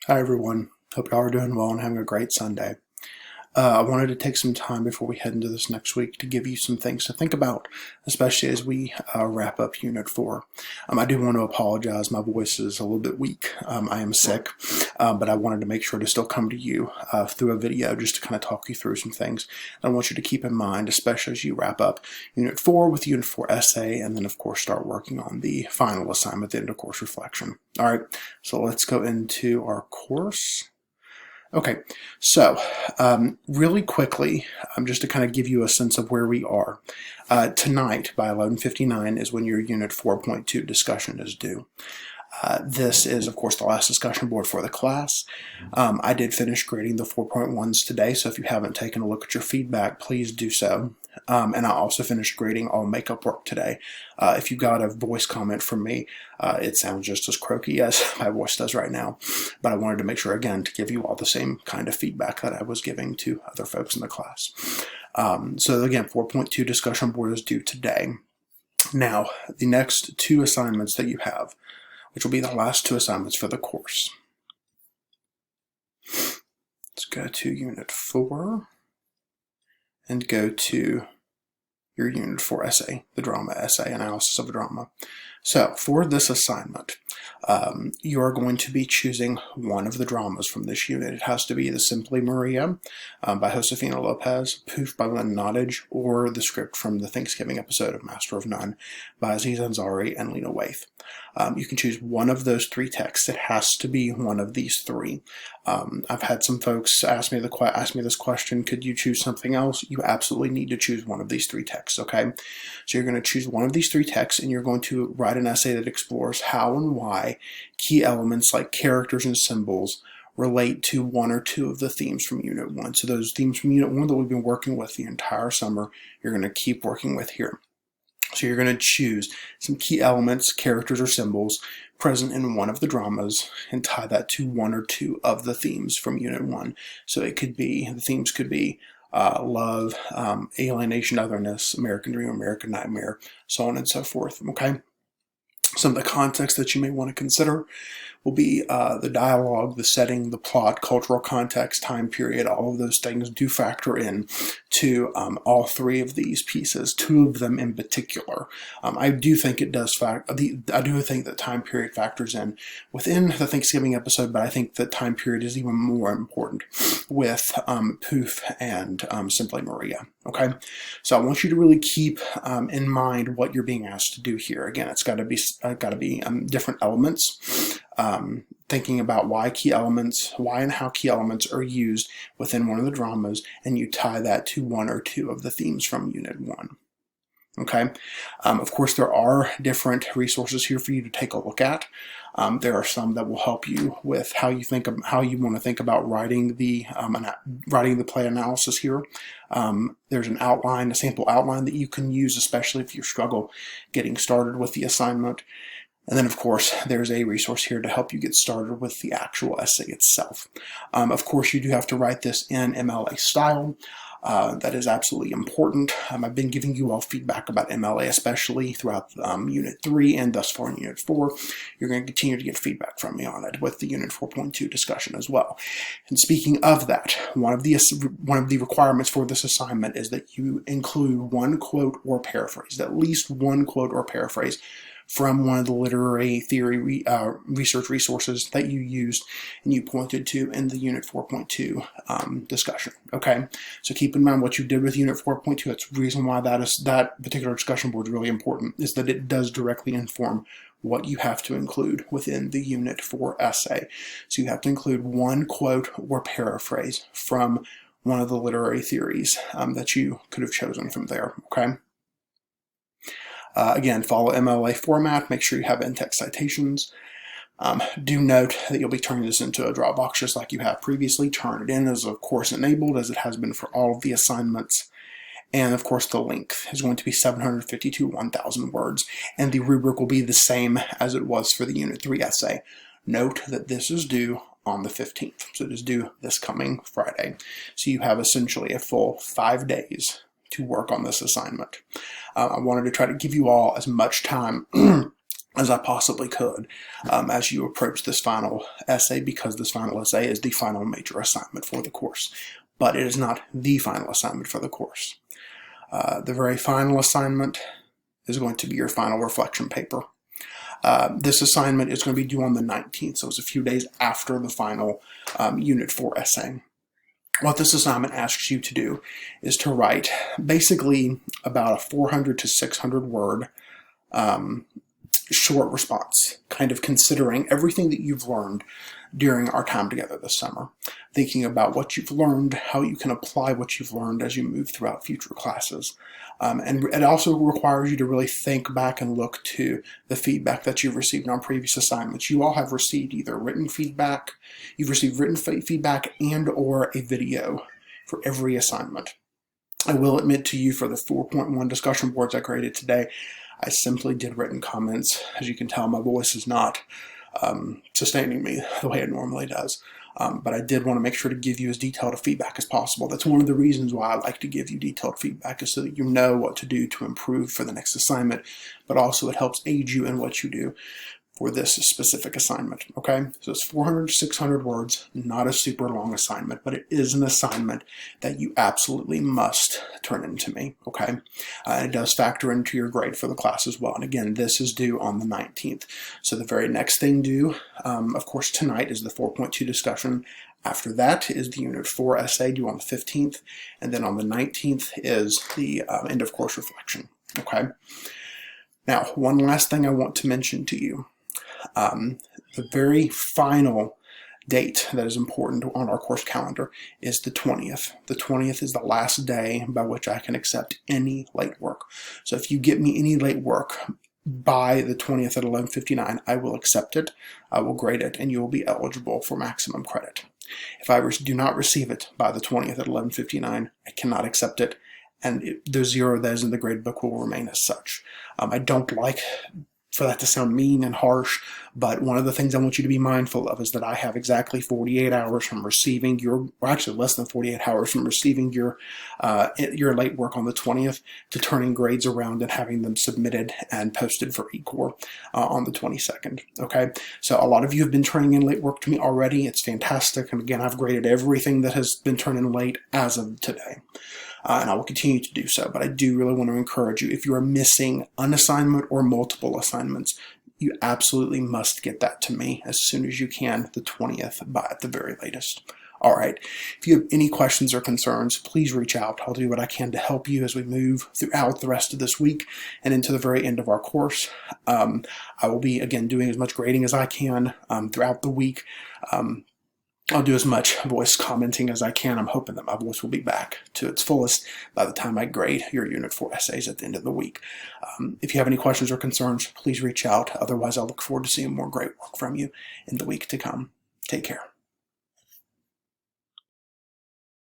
Hi everyone, hope y'all are doing well and having a great Sunday. I wanted to take some time before we head into this next week to give you some things to think about, especially as we wrap up Unit 4. I do want to apologize, my voice is a little bit weak. I am sick, but I wanted to make sure to still come to you through a video just to kind of talk you through some things. I want you to keep in mind, especially as you wrap up Unit 4 with Unit 4 essay, and then of course start working on the final assignment, the end of course reflection. Alright, so let's go into our course. Okay, so really quickly, just to kind of give you a sense of where we are, tonight by 11:59 is when your Unit 4.2 discussion is due. This is, of course, the last discussion board for the class. I did finish grading the 4.1s today, so if you haven't taken a look at your feedback, please do so. And I also finished grading all makeup work today. If you got a voice comment from me, it sounds just as croaky as my voice does right now. But I wanted to make sure, again, to give you all the same kind of feedback that I was giving to other folks in the class. So again, 4.2 discussion board is due today. Now, the next two assignments that you have, which will be the last two assignments for the course. Let's go to Unit 4 and go to your Unit 4 essay, the drama essay, analysis of a drama. So for this assignment, you are going to be choosing one of the dramas from this unit. It has to be the Simply Maria by Josefina Lopez, Poof by Lynn Nottage, or the script from the Thanksgiving episode of Master of None by Aziz Ansari and Lena Waithe. You can choose one of those three texts. It has to be one of these three. I've had some folks ask me this question, could you choose something else? You absolutely need to choose one of these three texts, okay? So you're going to choose one of these three texts, and you're going to write an essay that explores how and why key elements like characters and symbols relate to one or two of the themes from Unit 1. So those themes from Unit 1 that we've been working with the entire summer, you're going to keep working with here. So you're going to choose some key elements, characters, or symbols present in one of the dramas and tie that to one or two of the themes from Unit 1. So it could be, the themes could be love, alienation, otherness, American Dream, American Nightmare, so on and so forth, okay? Some of the context that you may want to consider will be the dialogue, the setting, the plot, cultural context, time period. All of those things do factor in to all three of these pieces, two of them in particular. I do think it does I do think that time period factors in within the Thanksgiving episode, but I think that time period is even more important with Poof and Simply Maria. Okay, so I want you to really keep in mind what you're being asked to do here. Again, it's got to be different elements. Thinking about why and how key elements are used within one of the dramas, and you tie that to one or two of the themes from Unit 1. Okay. Of course, there are different resources here for you to take a look at. There are some that will help you with how you want to think about writing the play analysis here. There's an outline, a sample outline that you can use, especially if you struggle getting started with the assignment. And then, of course, there's a resource here to help you get started with the actual essay itself. Of course, you do have to write this in MLA style. That is absolutely important. I've been giving you all feedback about MLA, especially throughout Unit 3 and thus far in Unit 4. You're going to continue to get feedback from me on it with the Unit 4.2 discussion as well. And speaking of that, one of the requirements for this assignment is that you include one quote or paraphrase, at least one quote or paraphrase from one of the literary theory research resources that you used and you pointed to in the Unit 4.2 discussion. Okay, so keep in mind what you did with Unit 4.2. That's the reason why that particular discussion board is really important, is that it does directly inform what you have to include within the Unit 4 essay. So you have to include one quote or paraphrase from one of the literary theories that you could have chosen from there. Okay. Again, follow MLA format. Make sure you have in-text citations. Do note that you'll be turning this into a Dropbox just like you have previously. Turn it in as, of course, enabled as it has been for all of the assignments. And, of course, the length is going to be 750 to 1,000 words. And the rubric will be the same as it was for the Unit 3 essay. Note that this is due on the 15th. So it is due this coming Friday. So you have essentially a full 5 days to work on this assignment. I wanted to try to give you all as much time as I possibly could as you approach this final essay, because this final essay is the final major assignment for the course, but it is not the final assignment for the course. The very final assignment is going to be your final reflection paper. This assignment is going to be due on the 19th, so it's a few days after the final Unit 4 essay. What this assignment asks you to do is to write basically about a 400 to 600 word short response, kind of considering everything that you've learned during our time together this summer, thinking about what you've learned, how you can apply what you've learned as you move throughout future classes. And it also requires you to really think back and look to the feedback that you've received on previous assignments. You all have received either written feedback, you've received written feedback and or a video for every assignment. I will admit to you, for the 4.1 discussion boards I created today, I simply did written comments. As you can tell, my voice is not sustaining me the way it normally does. But I did want to make sure to give you as detailed a feedback as possible. That's one of the reasons why I like to give you detailed feedback, is so that you know what to do to improve for the next assignment, but also it helps aid you in what you do for this specific assignment, okay? So it's 400 to 600 words, not a super long assignment, but it is an assignment that you absolutely must turn into me, okay? It does factor into your grade for the class as well. And again, this is due on the 19th. So the very next thing due, of course, tonight is the 4.2 discussion. After that is the Unit 4 essay due on the 15th. And then on the 19th is the end of course reflection, okay? Now, one last thing I want to mention to you. The very final date that is important on our course calendar is the 20th. The 20th is the last day by which I can accept any late work. So if you get me any late work by the 20th at 11:59, I will accept it, I will grade it, and you will be eligible for maximum credit. If I do not receive it by the 20th at 11:59, I cannot accept it, and the 0 that is in the grade book will remain as such. I don't like for that to sound mean and harsh, but one of the things I want you to be mindful of is that I have exactly 48 hours from receiving your, or actually less than 48 hours from receiving your late work on the 20th to turning grades around and having them submitted and posted for eCore on the 22nd, okay? So a lot of you have been turning in late work to me already. It's fantastic, and again, I've graded everything that has been turned in late as of today. And I will continue to do so, but I do really want to encourage you, if you are missing an assignment or multiple assignments, you absolutely must get that to me as soon as you can, the 20th by at the very latest. All right, if you have any questions or concerns, please reach out. I'll do what I can to help you as we move throughout the rest of this week and into the very end of our course. I will be, again, doing as much grading as I can throughout the week. I'll do as much voice commenting as I can. I'm hoping that my voice will be back to its fullest by the time I grade your Unit 4 essays at the end of the week. If you have any questions or concerns, please reach out. Otherwise, I'll look forward to seeing more great work from you in the week to come. Take care.